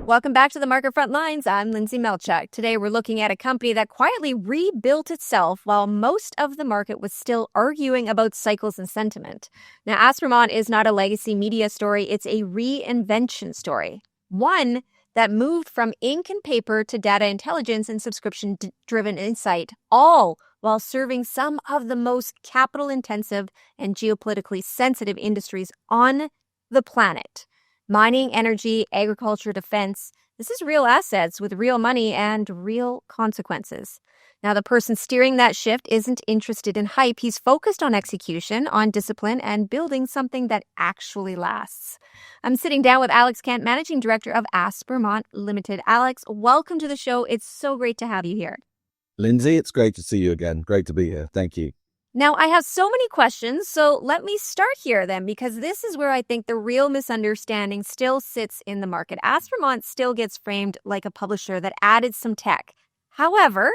Welcome back to the Market Frontlines. I'm Lyndsay Malchuk. Today, we're looking at a company that quietly rebuilt itself while most of the market was still arguing about cycles and sentiment. Now, Aspermont is not a legacy media story. It's a reinvention story. One that moved from ink and paper to data intelligence and subscription-driven insight, all while serving some of the most capital-intensive and geopolitically sensitive industries on the planet. Mining, energy, agriculture, defense. This is real assets with real money and real consequences. Now, the person steering that shift isn't interested in hype. He's focused on execution, on discipline, and building something that actually lasts. I'm sitting down with Alex Kent, Managing Director of Aspermont Limited. Alex, welcome to the show. It's so great to have you here. Lyndsay, it's great to see you again. Great to be here. Thank you. Now, I have so many questions, so let me start here then, because this is where I think the real misunderstanding still sits in the market. Aspermont still gets framed like a publisher that added some tech. However,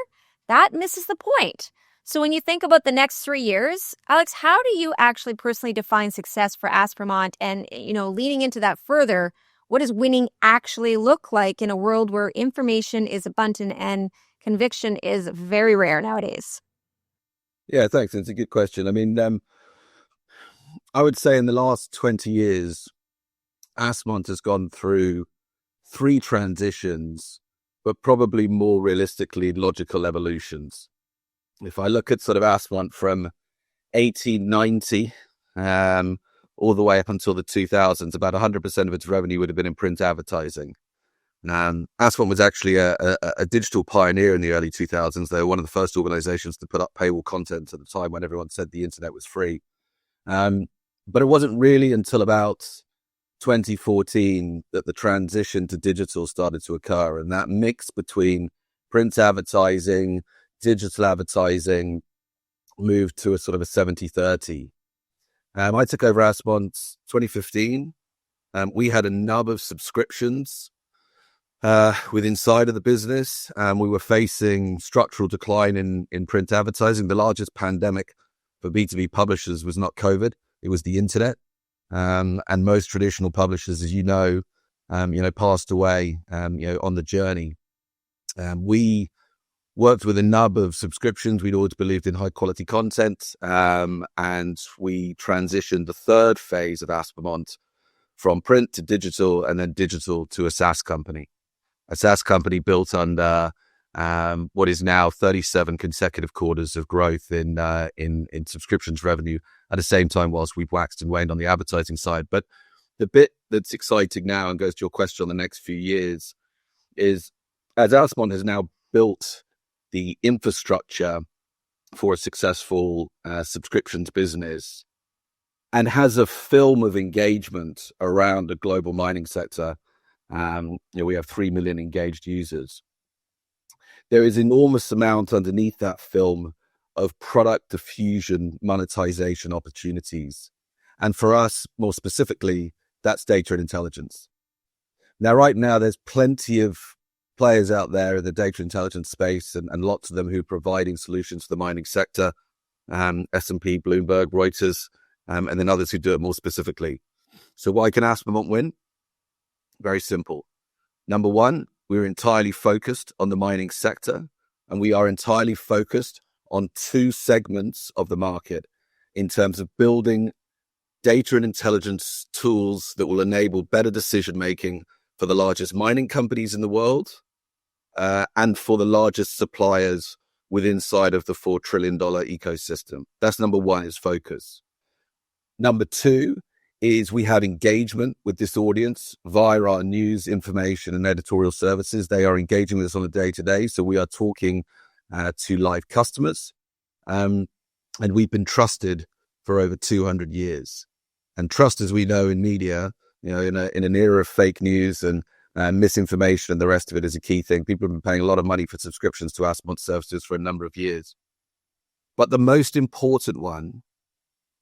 that misses the point. So when you think about the next 3 years, Alex, how do you actually personally define success for Aspermont? And, leaning into that further, what does winning actually look like in a world where information is abundant and conviction is very rare nowadays? Yeah, thanks. It's a good question. I would say in the last 20 years, Aspermont has gone through 3 transitions, but probably more realistically logical evolutions. If I look at sort of Aspermont from 1890 all the way up until the 2000s, about 100% of its revenue would have been in print advertising. Aspermont was actually a digital pioneer in the early 2000s. They were one of the first organizations to put up paywall content at the time when everyone said the internet was free. But it wasn't really until about 2014 that the transition to digital started to occur. And that mix between print advertising, digital advertising moved to a sort of a 70-30. I took over Aspermont 2015. We had a nub of subscriptions with inside of the business. We were facing structural decline in print advertising. The largest pandemic for B2B publishers was not COVID, it was the internet. And most traditional publishers, as you know, passed away, on the journey. We worked with a nub of subscriptions. We'd always believed in high quality content. And we transitioned the third phase of Aspermont from print to digital and then digital to a SaaS company. A SaaS company built under what is now 37 consecutive quarters of growth in subscriptions revenue at the same time whilst we've waxed and waned on the advertising side. But the bit that's exciting now and goes to your question on the next few years is as Aspermont has now built the infrastructure for a successful subscriptions business and has a film of engagement around the global mining sector. We have 3 million engaged users. There is enormous amount underneath that film of product diffusion, monetization opportunities. And for us, more specifically, that's data and intelligence. Now, right now, there's plenty of players out there in the data intelligence space and lots of them who are providing solutions for the mining sector, S&P, Bloomberg, Reuters, and then others who do it more specifically. So why can Aspermont win? Very simple. Number one, we're entirely focused on the mining sector, and we are entirely focused on 2 segments of the market in terms of building data and intelligence tools that will enable better decision-making for the largest mining companies in the world and for the largest suppliers within inside of the $4 trillion ecosystem. That's number one, is focus. Number 2 is we have engagement with this audience via our news, information, and editorial services. They are engaging with us on a day-to-day. So we are talking to live customers. And we've been trusted for over 200 years. And trust, as we know in media, in an era of fake news and misinformation and the rest of it is a key thing. People have been paying a lot of money for subscriptions to Aspermont services for a number of years. But the most important one,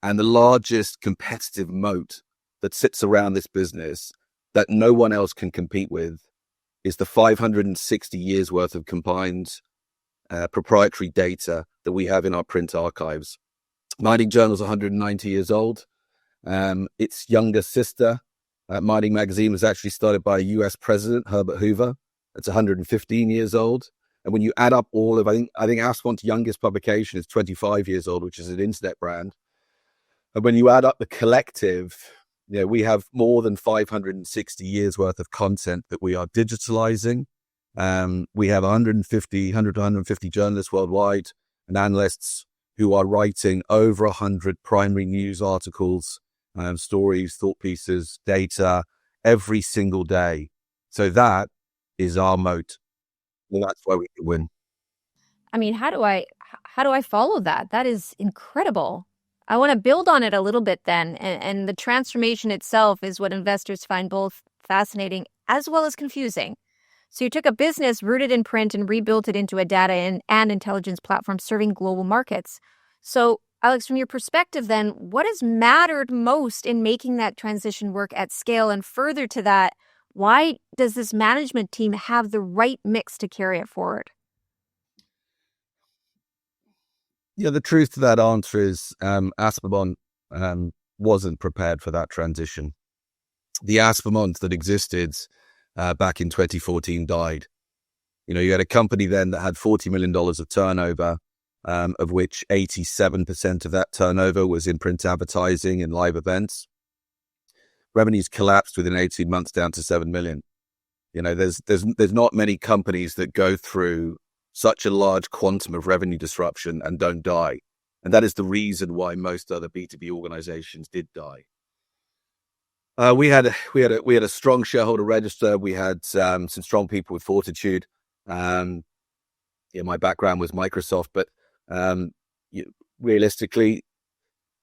and the largest competitive moat that sits around this business that no one else can compete with, is the 560 years worth of combined proprietary data that we have in our print archives. Mining Journal is 190 years old. Its younger sister, Mining Magazine was actually started by a US president, Herbert Hoover. It's 115 years old. And when you add up all of, I think Aspermont's youngest publication is 25 years old, which is an internet brand. And when you add up the collective, we have more than 560 years worth of content that we are digitalizing. We have 100 to 150 journalists worldwide and analysts who are writing over 100 primary news articles, stories, thought pieces, data every single day. So that is our moat. And that's why we can win. I mean, how do I follow that? That is incredible. I want to build on it a little bit then. And the transformation itself is what investors find both fascinating as well as confusing. So you took a business rooted in print and rebuilt it into a data and intelligence platform serving global markets. So, Alex, from your perspective then, what has mattered most in making that transition work at scale? And further to that, why does this management team have the right mix to carry it forward? Yeah, the truth to that answer is Aspermont wasn't prepared for that transition. The Aspermont that existed back in 2014 died. You had a company then that had $40 million of turnover, of which 87% of that turnover was in print advertising and live events. Revenues collapsed within 18 months down to 7 million. There's not many companies that go through such a large quantum of revenue disruption and don't die. And that is the reason why most other B2B organizations did die. We had a strong shareholder register. We had some strong people with fortitude. My background was Microsoft, but realistically,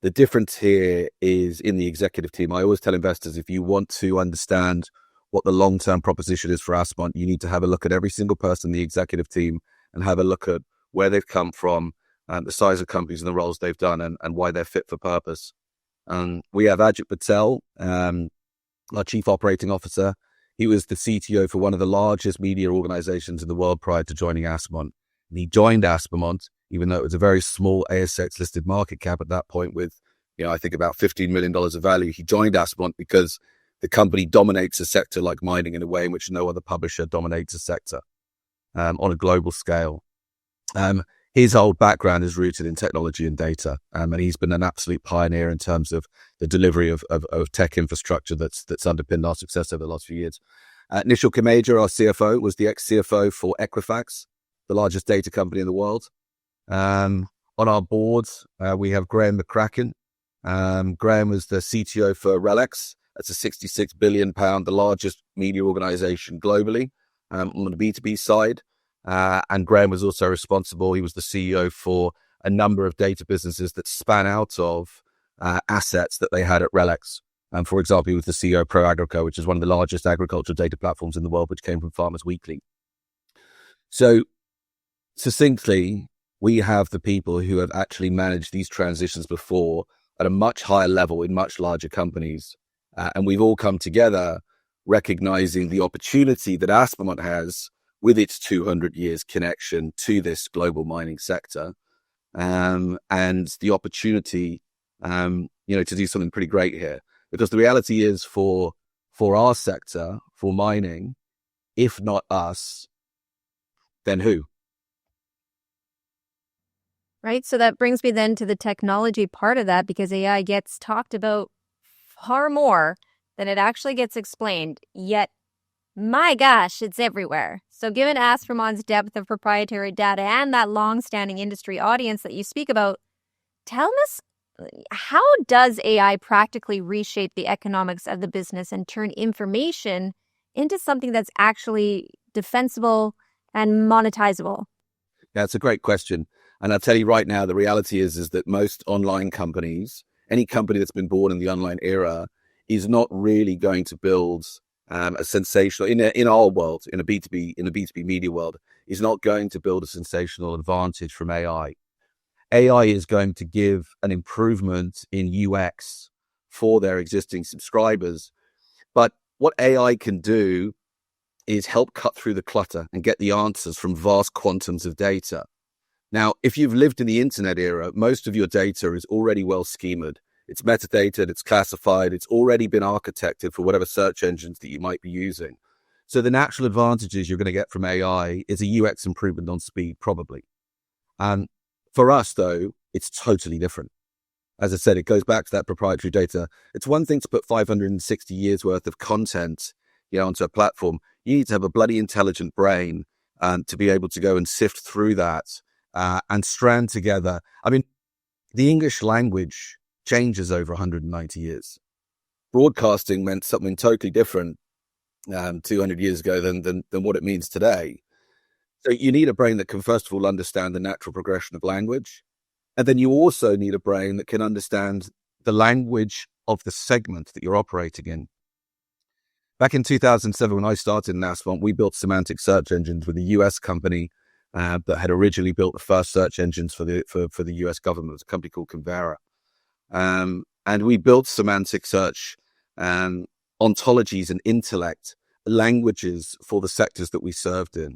the difference here is in the executive team. I always tell investors, if you want to understand what the long-term proposition is for Aspermont, you need to have a look at every single person in the executive team and have a look at where they've come from, the size of companies and the roles they've done, and why they're fit for purpose. We have Ajit Patel, our chief operating officer. He was the CTO for one of the largest media organizations in the world prior to joining Aspermont. And he joined Aspermont, even though it was a very small ASX listed market cap at that point with, I think about $15 million of value. He joined Aspermont because the company dominates a sector like mining in a way in which no other publisher dominates a sector on a global scale. His whole background is rooted in technology and data, and he's been an absolute pioneer in terms of the delivery of tech infrastructure that's underpinned our success over the last few years. Nishal Kameja, our CFO, was the ex-CFO for Equifax, the largest data company in the world. On our board, we have Graham McCracken. Graham was the CTO for Relx. That's a £66 billion, the largest media organization globally on the B2B side. And Graham was also responsible. He was the CEO for a number of data businesses that span out of assets that they had at Relx. For example, he was the CEO of ProAgrico, which is one of the largest agricultural data platforms in the world, which came from Farmers Weekly. So succinctly, we have the people who have actually managed these transitions before at a much higher level in much larger companies. And we've all come together recognizing the opportunity that Aspermont has with its 200 years connection to this global mining sector, and the opportunity, to do something pretty great here. Because the reality is for our sector, for mining, if not us, then who? Right. So that brings me then to the technology part of that, because AI gets talked about far more than it actually gets explained. Yet, my gosh, it's everywhere. So given Aspermont's depth of proprietary data and that long-standing industry audience that you speak about, tell us, how does AI practically reshape the economics of the business and turn information into something that's actually defensible and monetizable? Yeah, it's a great question. And I'll tell you right now, the reality is that most online companies, any company that's been born in the online era, is not really going to build a sensational, in our world, in a B2B media world, is not going to build a sensational advantage from AI. AI is going to give an improvement in UX for their existing subscribers. But what AI can do is help cut through the clutter and get the answers from vast quantums of data. Now, if you've lived in the internet era, most of your data is already well schemed. it's metadata, it's classified, it's already been architected for whatever search engines that you might be using. So the natural advantages you're going to get from AI is a UX improvement on speed, probably. And for us, though, it's totally different. As I said, it goes back to that proprietary data. It's one thing to put 560 years worth of content, onto a platform. You need to have a bloody intelligent brain to be able to go and sift through that and strand together. I mean, the English language changes over 190 years. Broadcasting meant something totally different 200 years ago than what it means today. So you need a brain that can, first of all, understand the natural progression of language. And then you also need a brain that can understand the language of the segment that you're operating in. Back in 2007, when I started in Aspermont, we built semantic search engines with a US company that had originally built the first search engines for the US government. It was a company called Convera. And we built semantic search ontologies and intellect languages for the sectors that we served in.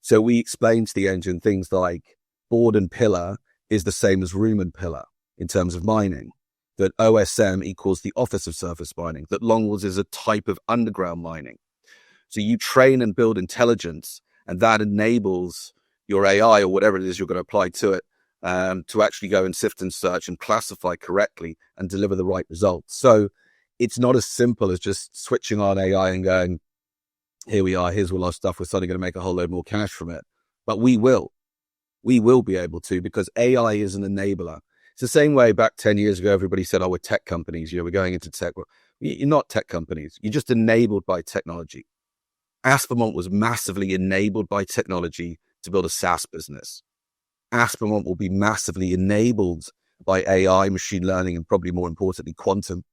So we explained to the engine things like board and pillar is the same as room and pillar in terms of mining, that OSM equals the office of surface mining, that longwalls is a type of underground mining. So you train and build intelligence, and that enables your AI or whatever it is you're going to apply to it to actually go and sift and search and classify correctly and deliver the right results. So it's not as simple as just switching on AI and going, here we are, here's all our stuff, we're suddenly going to make a whole load more cash from it. But we will be able to, because AI is an enabler. It's the same way back 10 years ago, everybody said, we're tech companies, we're going into tech. Well, you're not tech companies. You're just enabled by technology. Aspermont was massively enabled by technology to build a SaaS business. Aspermont will be massively enabled by AI, machine learning, and probably more importantly, quantum,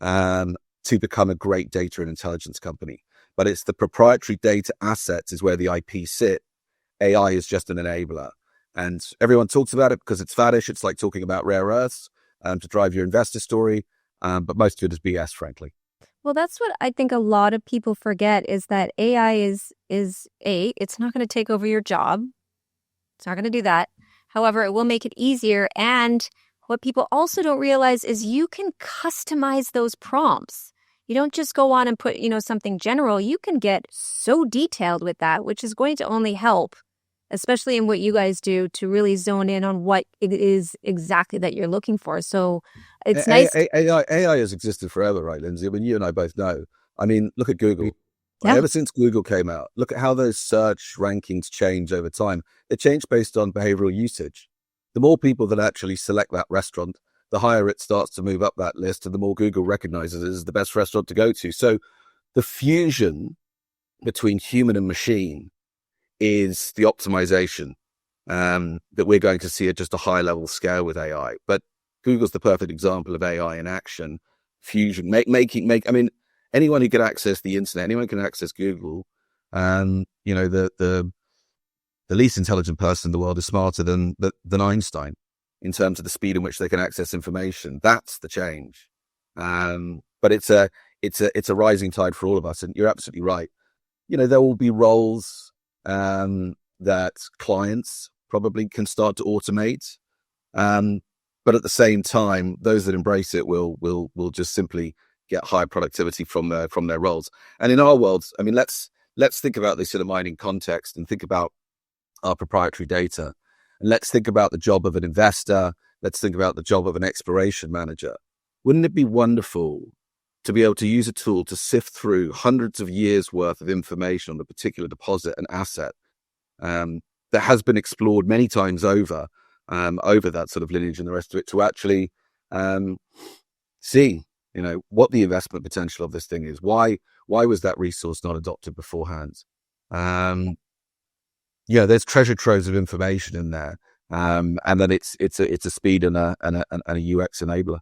to become a great data and intelligence company. But it's the proprietary data assets is where the IP sit. AI is just an enabler. And everyone talks about it because it's faddish. It's like talking about rare earths to drive your investor story. But most of it is BS, frankly. Well, that's what I think a lot of people forget is that AI it's not going to take over your job. It's not going to do that. However, it will make it easier. And what people also don't realize is you can customize those prompts. You don't just go on and put, something general. You can get so detailed with that, which is going to only help, especially in what you guys do, to really zone in on what it is exactly that you're looking for. So it's nice. AI has existed forever, right, Lyndsay? I mean, you and I both know. I mean, look at Google. Yeah. Ever since Google came out, look at how those search rankings change over time. They change based on behavioral usage. The more people that actually select that restaurant, the higher it starts to move up that list, and the more Google recognizes it as the best restaurant to go to. So the fusion between human and machine is the optimization that we're going to see at just a high level scale with AI. But Google's the perfect example of AI in action, fusion, I mean, anyone who can access the internet, anyone who can access Google, the least intelligent person in the world is smarter than Einstein in terms of the speed in which they can access information. That's the change. But it's a rising tide for all of us. And you're absolutely right. There will be roles that clients probably can start to automate. But at the same time, those that embrace it will just simply get higher productivity from their roles. And in our worlds, I mean, let's think about this in a mining context and think about our proprietary data. And let's think about the job of an investor. Let's think about the job of an exploration manager. Wouldn't it be wonderful to be able to use a tool to sift through hundreds of years worth of information on a particular deposit and asset that has been explored many times over that sort of lineage and the rest of it, to actually see, what the investment potential of this thing is. Why was that resource not adopted beforehand? There's treasure troves of information in there, and then it's a speed and a UX enabler.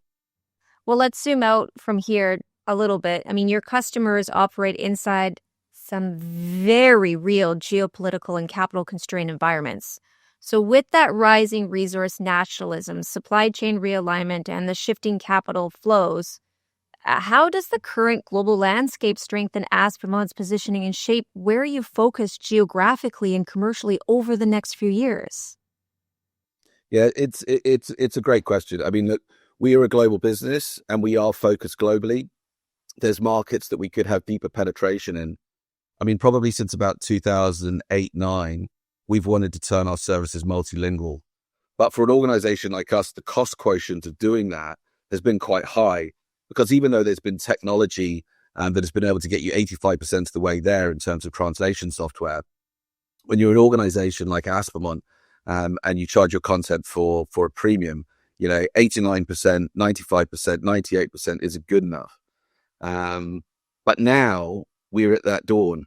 Well, let's zoom out from here a little bit. I mean, your customers operate inside some very real geopolitical and capital constrained environments. So with that rising resource nationalism, supply chain realignment, and the shifting capital flows, how does the current global landscape strengthen Aspermont's positioning and shape where you focus geographically and commercially over the next few years? Yeah, it's a great question. I mean, look, we are a global business and we are focused globally. There's markets that we could have deeper penetration in. I mean, probably since about 2008-9, we've wanted to turn our services multilingual. But for an organization like us, the cost quotient of doing that has been quite high, because even though there's been technology that has been able to get you 85% of the way there in terms of translation software, when you're an organization like Aspermont and you charge your content for a premium, 89%, 95%, 98% isn't good enough. But now we're at that dawn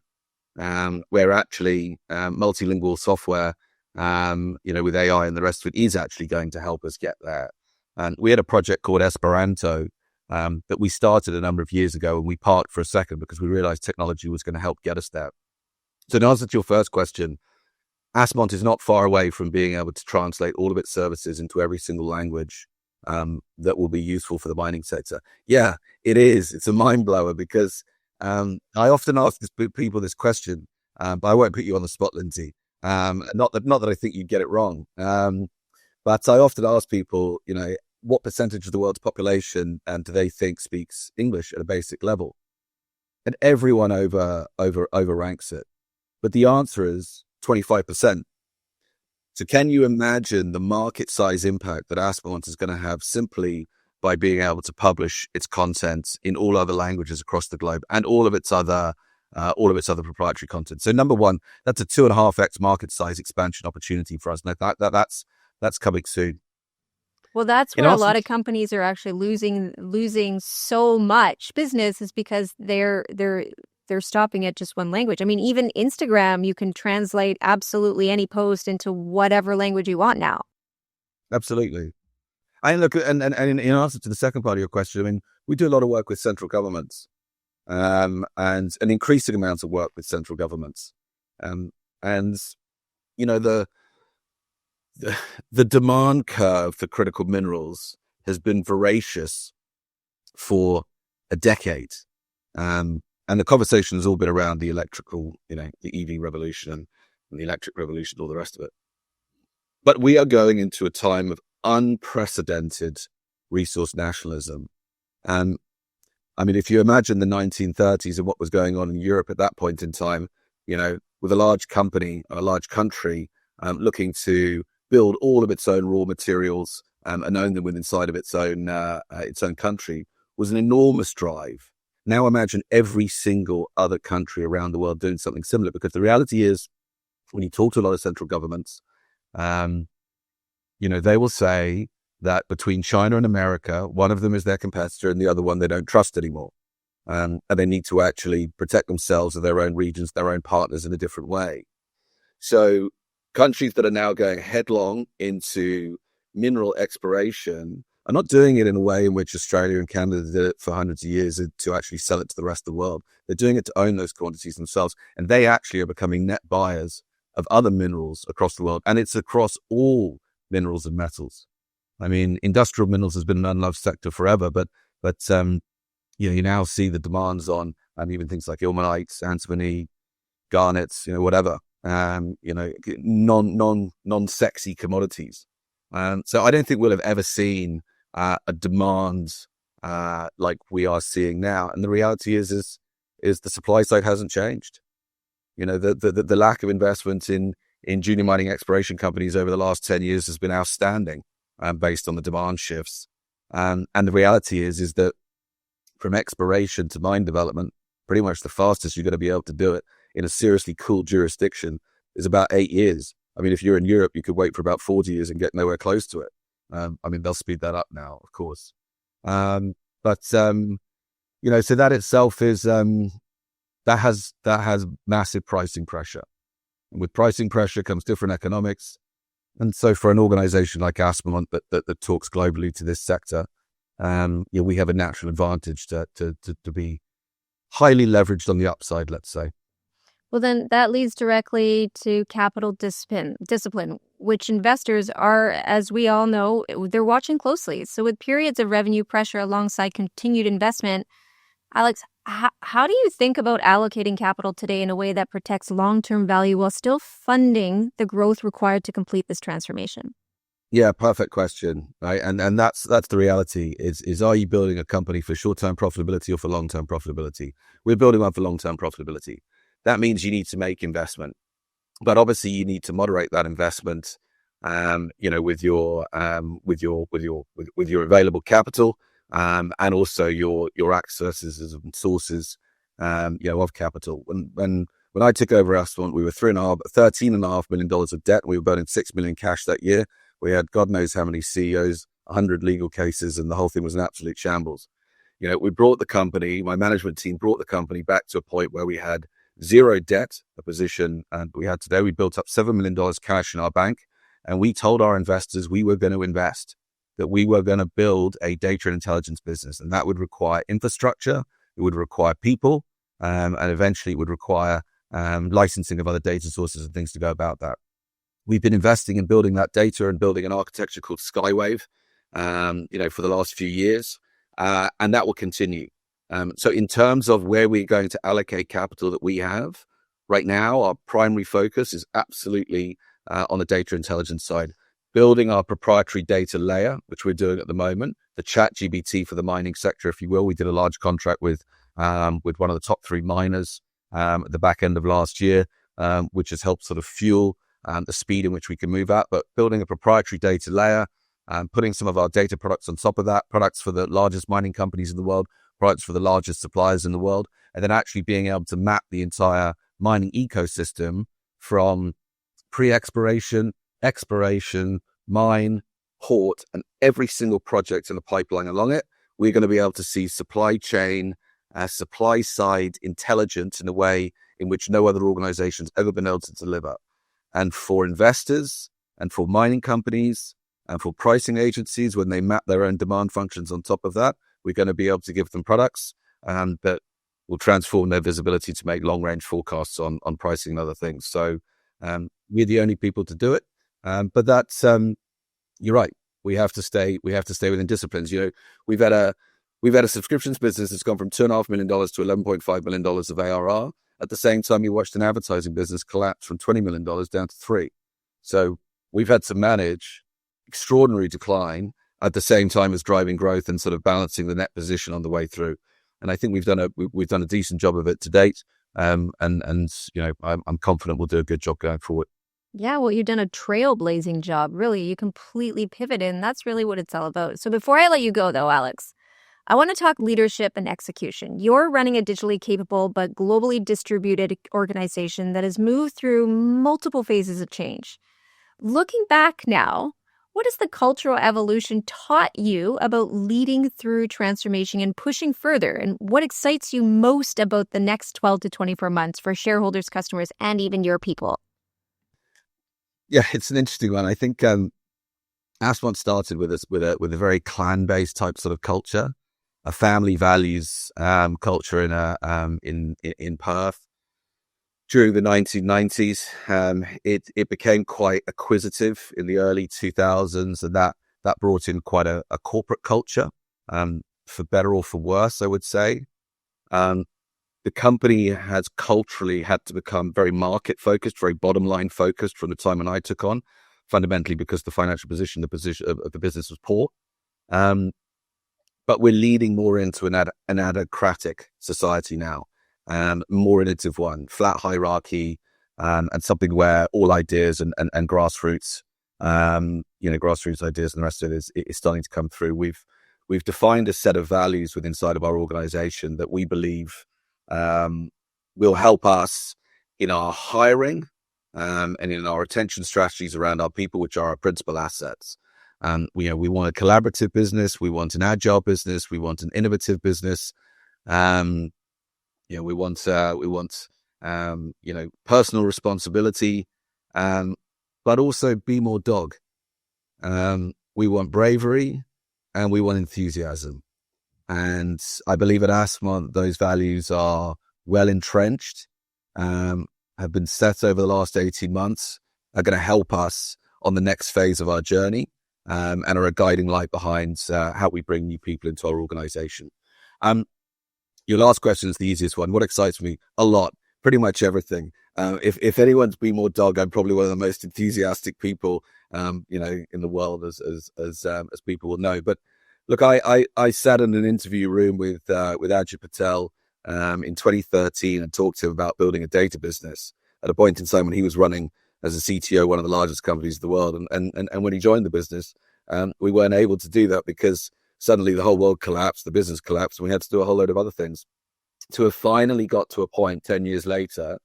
where actually multilingual software, with AI and the rest of it, is actually going to help us get there. And we had a project called Esperanto that we started a number of years ago, and we parked for a second because we realized technology was going to help get us there. So in answer to your first question, Aspermont is not far away from being able to translate all of its services into every single language that will be useful for the mining sector. Yeah, it is. It's a mind blower, because I often ask people this question, but I won't put you on the spot, Lyndsay. Not that I think you'd get it wrong. But I often ask people, what percentage of the world's population do they think speaks English at a basic level? And everyone overranks it. But the answer is 25%. So can you imagine the market size impact that Aspermont is going to have simply by being able to publish its content in all other languages across the globe and all of its other proprietary content? So number one, that's a 2.5x market size expansion opportunity for us. And that's coming soon. Well, that's where a lot of companies are actually losing so much business, is because they're stopping at just one language. I mean, even Instagram, you can translate absolutely any post into whatever language you want now. Absolutely. And look, and in answer to the second part of your question, I mean, we do a lot of work with central governments, and an increasing amount of work with central governments. The demand curve for critical minerals has been voracious for a decade. And the conversation has all been around the electrical, the EV revolution and the electric revolution, all the rest of it. But we are going into a time of unprecedented resource nationalism. And I mean, if you imagine the 1930s and what was going on in Europe at that point in time, with a large company, a large country looking to build all of its own raw materials and own them inside of its own country, was an enormous drive. Now imagine every single other country around the world doing something similar, because the reality is, when you talk to a lot of central governments, they will say that between China and America, one of them is their competitor and the other one they don't trust anymore. And they need to actually protect themselves and their own regions, their own partners in a different way. So countries that are now going headlong into mineral exploration are not doing it in a way in which Australia and Canada did it for hundreds of years to actually sell it to the rest of the world. They're doing it to own those quantities themselves. And they actually are becoming net buyers of other minerals across the world. And it's across all minerals and metals. I mean, industrial minerals has been an unloved sector forever, but you now see the demands on even things like ilmenite, antimony, garnets, whatever, non-sexy commodities. So I don't think we'll have ever seen a demand like we are seeing now. And the reality is the supply side hasn't changed. The lack of investment in junior mining exploration companies over the last 10 years has been outstanding, based on the demand shifts. And the reality is that from exploration to mine development, pretty much the fastest you're going to be able to do it in a seriously cool jurisdiction is about 8 years. I mean, if you're in Europe, you could wait for about 40 years and get nowhere close to it. They'll speed that up now, of course. So that itself is, that has massive pricing pressure. And with pricing pressure comes different economics. And so for an organization like Aspermont that talks globally to this sector, we have a natural advantage to be highly leveraged on the upside, let's say. Well, then that leads directly to capital discipline, which investors are, as we all know, they're watching closely. So with periods of revenue pressure alongside continued investment, Alex, how do you think about allocating capital today in a way that protects long-term value while still funding the growth required to complete this transformation? Yeah, perfect question, right? And that's the reality. Is are you building a company for short-term profitability or for long-term profitability? We're building one for long-term profitability. That means you need to make investment, but obviously you need to moderate that investment, with your available capital, and also your accesses and sources, of capital. When I took over Aspermont, we were $13.5 million of debt. We were burning $6 million cash that year. We had God knows how many CEOs, 100 legal cases, and the whole thing was an absolute shambles. We brought the company, my management team brought the company back to a point where we had zero debt, a position we had today. We built up $7 million cash in our bank, and we told our investors we were going to invest, that we were going to build a data and intelligence business, and that would require infrastructure, it would require people, and eventually it would require licensing of other data sources and things to go about that. We've been investing in building that data and building an architecture called Skywave, for the last few years, and that will continue. So in terms of where we're going to allocate capital that we have right now, our primary focus is absolutely on the data intelligence side, building our proprietary data layer, which we're doing at the moment, the ChatGPT for the mining sector, if you will. We did a large contract with one of the top 3 miners at the back end of last year, which has helped sort of fuel the speed in which we can move at. But building a proprietary data layer, putting some of our data products on top of that, products for the largest mining companies in the world, products for the largest suppliers in the world, and then actually being able to map the entire mining ecosystem from pre-exploration, exploration, mine, port, and every single project in the pipeline along it. We're going to be able to see supply chain, supply side intelligence in a way in which no other organization's ever been able to deliver. And for investors and for mining companies and for pricing agencies, when they map their own demand functions on top of that, we're going to be able to give them products that will transform their visibility to make long-range forecasts on pricing and other things. So we're the only people to do it. But that's you're right. We have to stay within disciplines. We've had a subscriptions business that's gone from $2.5 million to $11.5 million of ARR. At the same time, you watched an advertising business collapse from $20 million down to $3 million. So we've had to manage extraordinary decline at the same time as driving growth and sort of balancing the net position on the way through. And I think we've done a decent job of it to date. I'm confident we'll do a good job going forward. Yeah, well, you've done a trailblazing job. Really, you completely pivoted, and that's really what it's all about. So before I let you go, though, Alex, I want to talk leadership and execution. You're running a digitally capable but globally distributed organization that has moved through multiple phases of change. Looking back now, what has the cultural evolution taught you about leading through transformation and pushing further? And what excites you most about the next 12 to 24 months for shareholders, customers, and even your people? Yeah, it's an interesting one. I think Aspermont started with a very clan-based type sort of culture, a family values culture in Perth. During the 1990s, it became quite acquisitive in the early 2000s, and that brought in quite a corporate culture, for better or for worse, I would say. The company has culturally had to become very market focused, very bottom line focused from the time when I took on, fundamentally because the financial position of the business was poor. But we're leading more into an adocratic society now, more innovative one, flat hierarchy, and something where all ideas and grassroots, grassroots ideas and the rest of it is starting to come through. We've defined a set of values within inside of our organization that we believe will help us in our hiring and in our retention strategies around our people, which are our principal assets. We want a collaborative business. We want an agile business. We want an innovative business. We want personal responsibility, but also be more dog. We want bravery and we want enthusiasm. And I believe at Aspermont, those values are well entrenched, have been set over the last 18 months, are going to help us on the next phase of our journey, and are a guiding light behind how we bring new people into our organization. Your last question is the easiest one. What excites me? A lot, pretty much everything. If anyone's been more dog, I'm probably one of the most enthusiastic people, in the world, as people will know. But look, I sat in an interview room with Ajay Patel in 2013 and talked to him about building a data business at a point in time when he was running as a CTO, one of the largest companies in the world. And when he joined the business, we weren't able to do that because suddenly the whole world collapsed, the business collapsed, and we had to do a whole load of other things. To have finally got to a point 10 years later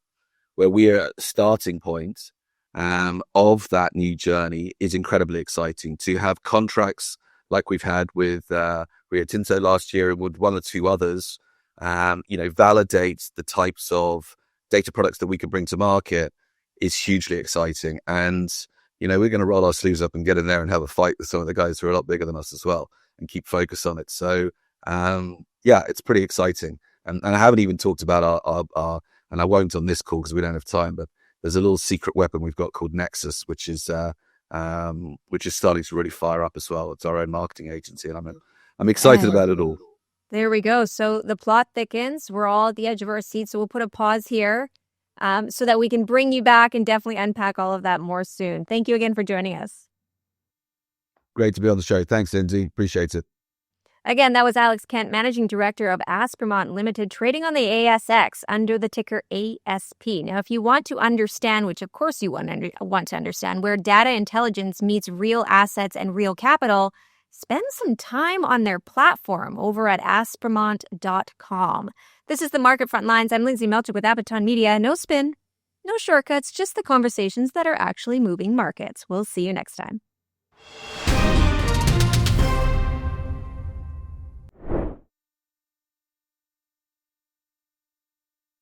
where we are at the starting point of that new journey is incredibly exciting. To have contracts like we've had with Rio Tinto last year and with one or two others, validates the types of data products that we can bring to market is hugely exciting. And, we're going to roll our sleeves up and get in there and have a fight with some of the guys who are a lot bigger than us as well and keep focus on it. So, it's pretty exciting. And I haven't even talked about our and I won't on this call because we don't have time, but there's a little secret weapon we've got called Nexus, which is starting to really fire up as well. It's our own marketing agency, and I'm excited about it all. There we go. So the plot thickens. We're all at the edge of our seats. So we'll put a pause here so that we can bring you back and definitely unpack all of that more soon. Thank you again for joining us. Great to be on the show. Thanks, Lyndsay. Appreciate it. Again, that was Alex Kent, Managing Director of Aspermont Limited, trading on the ASX under the ticker ASP. Now, if you want to understand, which of course you want to understand, where data intelligence meets real assets and real capital, spend some time on their platform over at aspermont.com. This is the Market Frontlines. I'm Lyndsay Malchuk with Abaton Media. No spin, no shortcuts, just the conversations that are actually moving markets. We'll see you next time.